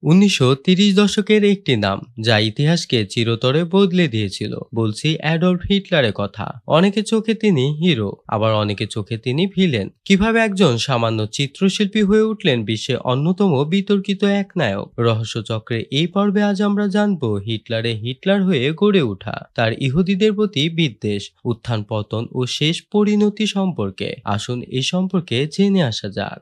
১৯৩০ দশকের একটি নাম যা ইতিহাসকে চিরতরে বদলে দিয়েছিল। বলছি অ্যাডলফ হিটলারের কথা। অনেকের চোখে তিনি হিরো, আবার অনেকের চোখে তিনি ভিলেন। কিভাবে একজন সামান্য চিত্রশিল্পী হয়ে উঠলেন বিশ্বের অন্যতম বিতর্কিত এক নায়ক? রহস্যচক্রের এই পর্বে আজ আমরা জানব হিটলার হয়ে গড়ে ওঠা, তার ইহুদিদের প্রতি বিদ্বেষ, উত্থান পতন ও শেষ পরিণতি সম্পর্কে। আসুন এই সম্পর্কে জেনে আসা যাক।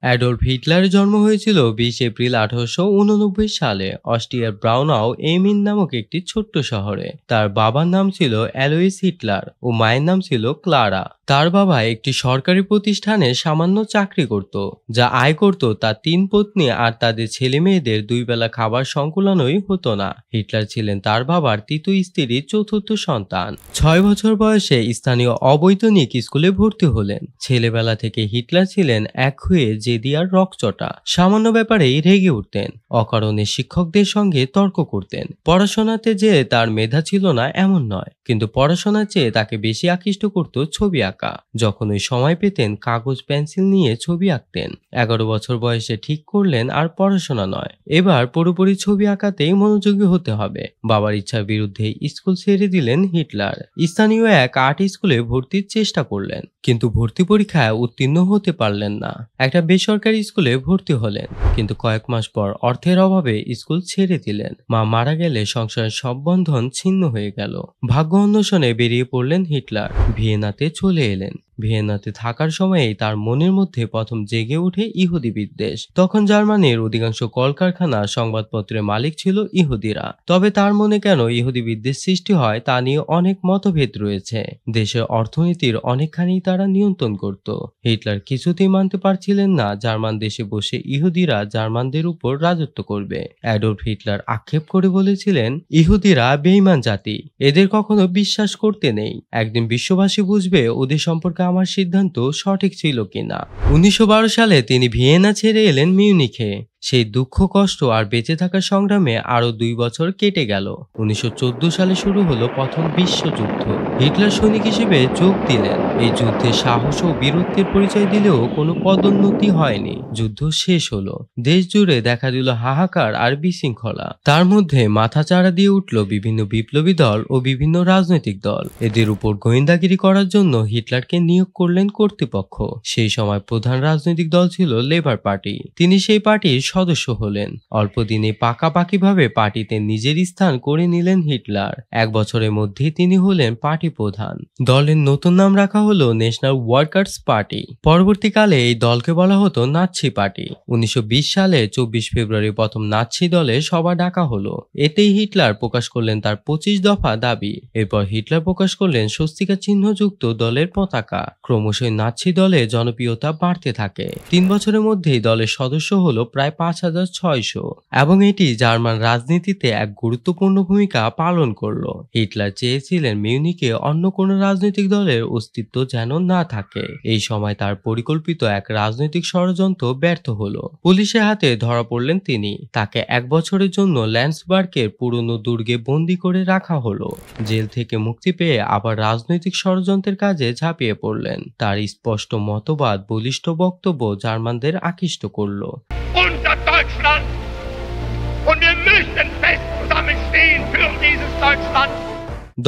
অ্যাডলফ হিটলারের জন্ম হয়েছিল ২০ এপ্রিল ১৮৮৯ সালে অস্ট্রিয়ার ব্রাউনাউ এমিন নামক একটি ছোট্ট শহরে। তার বাবার নাম ছিল অ্যালোইস হিটলার ও মায়ের নাম ছিল ক্লারা। তার বাবা একটি সরকারি প্রতিষ্ঠানে সামান্য চাকরি করত, যা আয় করত তার ৩ পত্নী আর তাদের ছেলে মেয়েদের ২ বেলা খাবার সংকুলানই হতো না। হিটলার ছিলেন তার বাবার তৃতীয় স্ত্রীর চতুর্থ সন্তান। ৬ বছর বয়সে স্থানীয় অবৈতনিক স্কুলে ভর্তি হলেন। ছেলেবেলা থেকে হিটলার ছিলেন একগুঁয়ে, জেদি আর রকচটা। সামান্য ব্যাপারেই রেগে উঠতেন, অকারণে শিক্ষকদের সঙ্গে তর্ক করতেন। পড়াশোনাতে যে তার মেধা ছিল না এমন নয়, কিন্তু পড়াশোনার চেয়ে তাকে বেশি আকৃষ্ট করত ছবি আঁকা। যখন ওই সময় পেতেন কাগজ পেন্সিল নিয়ে ছবি আঁকতেন। ১১ বছর বয়সে ঠিক করলেন আর পড়াশোনা নয়, এবার পুরোপুরি ছবি আঁকাতেই মনোযোগী হতে হবে। বাবার ইচ্ছার বিরুদ্ধে স্কুল ছেড়ে দিলেন হিটলার। স্থানীয় এক আর্ট স্কুলে ভর্তির চেষ্টা করলেন, কিন্তু ভর্তি পরীক্ষায় উত্তীর্ণ হতে পারলেন না। একটা বেসরকারি স্কুলে ভর্তি হলেন, কিন্তু কয়েক মাস পর অর্থের অভাবে স্কুল ছেড়ে দিলেন। মা মারা গেলে সংসারের সব বন্ধন ছিন্ন হয়ে গেল। ভাগ্য অন্বেষণে বেরিয়ে পড়লেন হিটলার। ভিয়েনাতে চলে এলেন। ভিয়েনাতে থাকার সময়েই তার মনের মধ্যে প্রথম জেগে ওঠে ইহুদি বিদ্বেষ। তখন জার্মানির অধিকাংশ কলকারখানা, সংবাদপত্রের মালিক ছিল ইহুদিরা। তবে তার মনে কেন ইহুদি বিদ্বেষ সৃষ্টি হয় তা নিয়ে অনেক মতভেদ রয়েছে। দেশের অর্থনীতির অনেকখানি তারা নিয়ন্ত্রণ করত। হিটলার কিছুতেই মানতে পারছিলেন না জার্মান দেশে বসে ইহুদিরা জার্মানদের উপর রাজত্ব করবে। অ্যাডলফ হিটলার আক্ষেপ করে বলেছিলেন, ইহুদিরা বেঈমান জাতি, এদের কখনো বিশ্বাস করতে নেই। একদিন বিশ্ববাসী বুঝবে ওদের সম্পর্কে আমার সিদ্ধান্ত সঠিক ছিল কিনা। ১৯১২ সালে তিনি ভিয়েনা ছেড়ে এলেন মিউনিখে। সেই দুঃখ, কষ্ট আর বেঁচে থাকার সংগ্রামে আরো ২ বছর কেটে গেল। ১৯১৪ সালে শুরু হলো প্রথম বিশ্বযুদ্ধ। হিটলার সৈনিক হিসেবে যোগ দিলেন। এই যুদ্ধে সাহস ও বীরত্বের পরিচয় দিলেও কোনো পদোন্নতি হয়নি। যুদ্ধ শেষ হলো। দেশ জুড়ে দেখা দিল হাহাকার আর বিশৃঙ্খলা। তার মধ্যে মাথাচাড়া দিয়ে উঠল বিভিন্ন বিপ্লবী দল ও বিভিন্ন রাজনৈতিক দল। এদের উপর গোয়েন্দাগিরি করার জন্য হিটলারকে নিয়োগ করলেন কর্তৃপক্ষ। সেই সময় প্রধান রাজনৈতিক দল ছিল লেবার পার্টি। তিনি সেই পার্টির সদস্য হলেন। অল্প দিনে পাকাপাকিভাবে পার্টিতে নিজের স্থান করে নিলেন হিটলার। ১ বছরের মধ্যেই তিনি হলেন পার্টি প্রধান। দলের নতুন নাম রাখা হলো ন্যাশনাল ওয়ার্কার্স পার্টি। পরবর্তীকালে এই দলকে বলা হতো নাৎসি পার্টি। ১৯২০ সালে ২৪ ফেব্রুয়ারি প্রথম নাৎসি দলের সভা ডাকা হলো। এতেই হিটলার প্রকাশ করলেন তার ২৫ দফা দাবি। এরপর হিটলার প্রকাশ করলেন স্বস্তিকা চিহ্নযুক্ত দলের পতাকা। ক্রমশই নাৎসি দলের জনপ্রিয়তা বাড়তে থাকে। ৩ বছরের মধ্যেই দলের সদস্য হলো প্রায় ৫,৬০০, এবং এটি জার্মান রাজনীতিতে এক গুরুত্বপূর্ণ ভূমিকা পালন করলো। হিটলার চেয়েছিলেন মিউনিকে অন্য কোনো রাজনৈতিক দলের অস্তিত্ব যেন না থাকে। এই সময় তার পরিকল্পিত এক রাজনৈতিক ষড়যন্ত্র ব্যর্থ হলো। পুলিশের হাতে ধরা পড়লেন তিনি। তাকে ১ বছরের জন্য ল্যান্ডসবার্গের পুরনো দুর্গে বন্দী করে রাখা হলো। জেল থেকে মুক্তি পেয়ে আবার রাজনৈতিক ষড়যন্ত্রের কাজে ঝাঁপিয়ে পড়লেন। তার স্পষ্ট মতবাদ, বলিষ্ঠ বক্তব্য জার্মানদের আকৃষ্ট করলো। Unter Deutschland und wir müssen fest zusammenstehen für dieses Deutschland.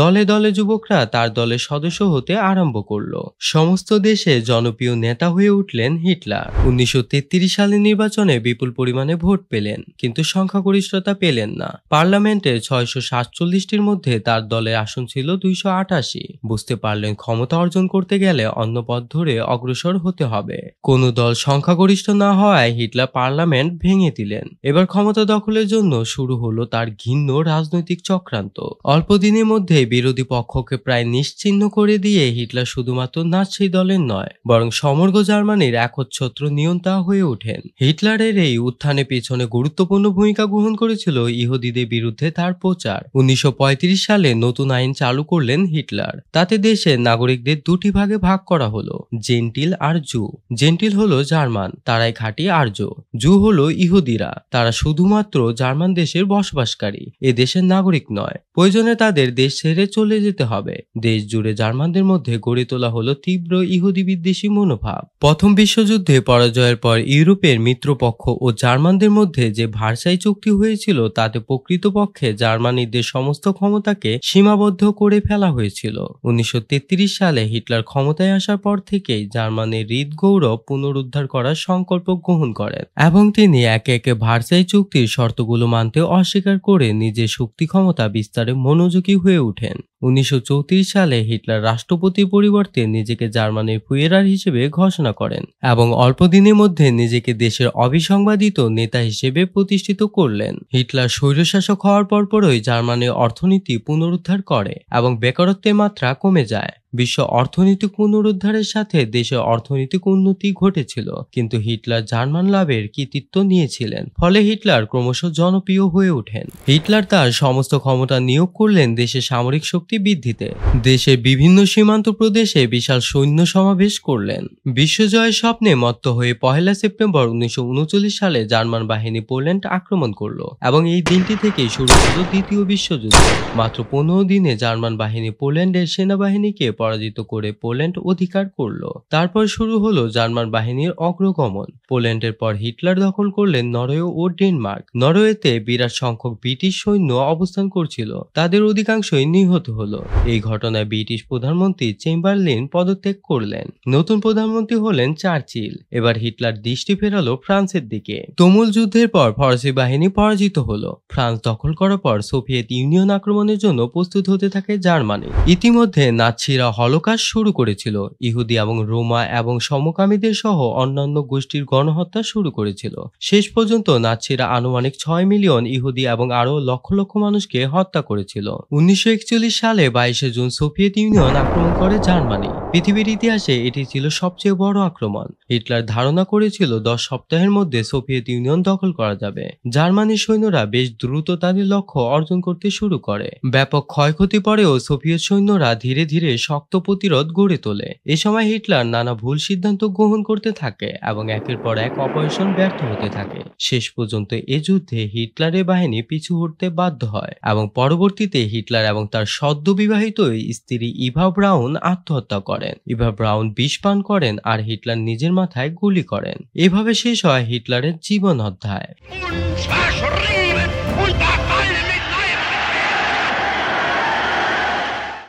দলে দলে যুবকরা তার দলের সদস্য হতে আরম্ভ করলো। সমস্ত দেশে জনপ্রিয় নেতা হয়ে উঠলেন হিটলার। ১৯৩৩ সালের নির্বাচনে বিপুল পরিমাণে ভোট পেলেন, কিন্তু সংখ্যাগরিষ্ঠতা পেলেন না। পার্লামেন্টে ৬৪৭টির মধ্যে তার দলের আসন ছিল ২৮৮। বুঝতে পারলেন ক্ষমতা অর্জন করতে গেলে অন্য পথ ধরে অগ্রসর হতে হবে। কোন দল সংখ্যাগরিষ্ঠ না হওয়ায় হিটলার পার্লামেন্ট ভেঙে দিলেন। এবার ক্ষমতা দখলের জন্য শুরু হলো তার ঘৃণ্য রাজনৈতিক চক্রান্ত। অল্প দিনের মধ্যে বিরোধী পক্ষকে প্রায় নিশ্চিহ্ন করে দিয়ে হিটলার শুধুমাত্র নাৎসি দলের নয়, বরং সমগ্র জার্মানির একচ্ছত্র নিয়ন্তা হয়ে ওঠেন। হিটলারের এই উত্থানের পেছনে গুরুত্বপূর্ণ ভূমিকা গ্রহণ করেছিল ইহুদিদের বিরুদ্ধে তার প্রচার। ১৯৩৫ সালে নতুন আইন চালু করলেন হিটলার। তাতে দেশের নাগরিকদের ২টি ভাগে ভাগ করা হলো, জেন্টিল আর জু। জেন্টিল হলো জার্মান, তারাই খাঁটি আর্য। জু হলো ইহুদিরা, তারা শুধুমাত্র জার্মান দেশের বসবাসকারী, এ দেশের নাগরিক নয়। প্রয়োজনে তাদের দেশ ছেড়ে চলে যেতে হবে। দেশ জুড়ে জার্মানদের মধ্যে গড়ে তোলা হলো তীব্র ইহুদি বিদ্বেষী মনোভাব। প্রথম বিশ্বযুদ্ধে পরাজয়ের পর ইউরোপের মিত্রপক্ষ ও জার্মানদের মধ্যে যে ভার্সাই চুক্তি হয়েছিল তাতে প্রকৃতপক্ষে জার্মানিদের সমস্ত ক্ষমতাকে সীমাবদ্ধ করে ফেলা হয়েছিল। 1933 সালে হিটলার ক্ষমতায় আসার পর থেকেই জার্মানির হৃদগৌরব পুনরুদ্ধার করার সংকল্প গ্রহণ করেন এবং তিনি একে একে ভার্সাই চুক্তির শর্তগুলো মানতে অস্বীকার করে নিজের শক্তি ক্ষমতা বিস্তারে মনোযোগী হয়ে ওঠেন। 1934 সালে হিটলার রাষ্ট্রপতির পরিবর্তে নিজেকে জার্মানির ফুয়েরার হিসেবে ঘোষণা করেন এবং অল্প দিনের মধ্যে নিজেকে দেশের অবিসংবাদিত নেতা হিসেবে প্রতিষ্ঠিত করলেন। হিটলার স্বৈরশাসক হওয়ার পরপরই জার্মানির অর্থনীতি পুনরুদ্ধার করে এবং বেকারত্বের মাত্রা কমে যায়। বিশ্ব অর্থনৈতিক পুনরুদ্ধারের সাথে দেশের অর্থনৈতিক উন্নতি ঘটেছিল, কিন্তু হিটলার জার্মান লাভের কৃতিত্ব নিয়েছিলেন, ফলে হিটলার ক্রমশ জনপ্রিয় হয়ে ওঠেন। হিটলার তার সমস্ত ক্ষমতা নিয়োগ করলেন দেশের সামরিক শক্তি বৃদ্ধিতে। দেশের বিভিন্ন সীমান্ত প্রদেশে বিশাল সৈন্য সমাবেশ করলেন। বিশ্বজয়ের স্বপ্নে মত্ত হয়ে 1 সেপ্টেম্বর 1939 সালে জার্মান বাহিনী পোল্যান্ড আক্রমণ করলো এবং এই দিনটি থেকেই শুরু হলো দ্বিতীয় বিশ্বযুদ্ধ। মাত্র 15 দিনে জার্মান বাহিনী পোল্যান্ডের সেনাবাহিনীকে পরাজিত করে পোল্যান্ড অধিকার করলো। তারপর শুরু হলো জার্মান বাহিনীর অগ্রগমন। পোল্যান্ডের পর হিটলার দখল করলেন নরওয়ে ও ডেনমার্ক। নরওয়েতে বিরাট সংখ্যক ব্রিটিশ সৈন্য অবস্থান করছিল, তাদের অধিকাংশই নিহত হলো। এই ঘটনায় ব্রিটিশ প্রধানমন্ত্রী চেম্বারলিন পদত্যাগ করলেন। নতুন প্রধানমন্ত্রী হলেন চার্চিল। এবার হিটলার দৃষ্টি ফেরালো ফ্রান্সের দিকে। তুমুল যুদ্ধের পর ফরাসি বাহিনী পরাজিত হলো। ফ্রান্স দখল করার পর সোভিয়েত ইউনিয়ন আক্রমণের জন্য প্রস্তুত হতে থাকে জার্মানি। ইতিমধ্যে নাৎসিরা হলোকস্ট শুরু করেছিল। ইহুদি এবং রোমা এবং সমকামীদের সহ অন্যান্য গোষ্ঠীর গণহত্যা শুরু করেছিল। শেষ পর্যন্ত নাৎসিরা আনুমানিক 6 মিলিয়ন ইহুদি এবং আরো লক্ষ লক্ষ মানুষকে হত্যা করেছিল। 1941 সালে 22 জুন সোভিয়েত ইউনিয়ন আক্রমণ করে জার্মানি। পৃথিবীর ইতিহাসে এটি ছিল সবচেয়ে বড় আক্রমণ। হিটলার ধারণা করেছিল 10 সপ্তাহের মধ্যে সোভিয়েত ইউনিয়ন দখল করা যাবে। জার্মানির সৈন্যরা বেশ দ্রুত তাদের লক্ষ্য অর্জন করতে শুরু করে। ব্যাপক ক্ষয়ক্ষতি পরেও সোভিয়েত সৈন্যরা ধীরে ধীরে শক্ত প্রতিরোধ গড়ে তোলে। এ সময় হিটলার নানা ভুল সিদ্ধান্ত গ্রহণ করতে থাকে এবং একের পর এক অপারেশন ব্যর্থ হতে থাকে। শেষ পর্যন্ত এ যুদ্ধে হিটলারের বাহিনী পিছু হটতে বাধ্য হয় এবং পরবর্তীতে হিটলার এবং তার সদ্য বিবাহিত স্ত্রী ইভা ব্রাউন আত্মহত্যা করেন। ইভা ব্রাউন বিষ পান করেন আর হিটলার নিজের মাথায় গুলি করেন। এভাবে শেষ হয় হিটলারের জীবন অধ্যায়।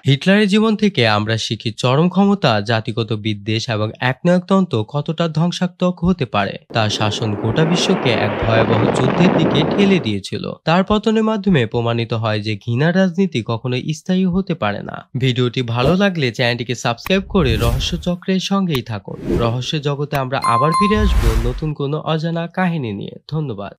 হিটলারের জীবন থেকে আমরা শিখি চরম ক্ষমতা, জাতিগত বিদ্বেষ এবং একনায়কতন্ত্র কতটা ধ্বংসাত্মক হতে পারে। তার শাসন গোটা বিশ্বকে এক ভয়াবহ যুদ্ধের দিকে ঠেলে দিয়েছিল। তার পতনের মাধ্যমে প্রমাণিত হয় যে ঘৃণার রাজনীতি কখনোই স্থায়ী হতে পারে না। ভিডিওটি ভালো লাগলে চ্যানেলটিকে সাবস্ক্রাইব করে রহস্য চক্রের সঙ্গেই থাকুন। রহস্য জগতে আমরা আবার ফিরে আসবো নতুন কোনো অজানা কাহিনী নিয়ে। ধন্যবাদ।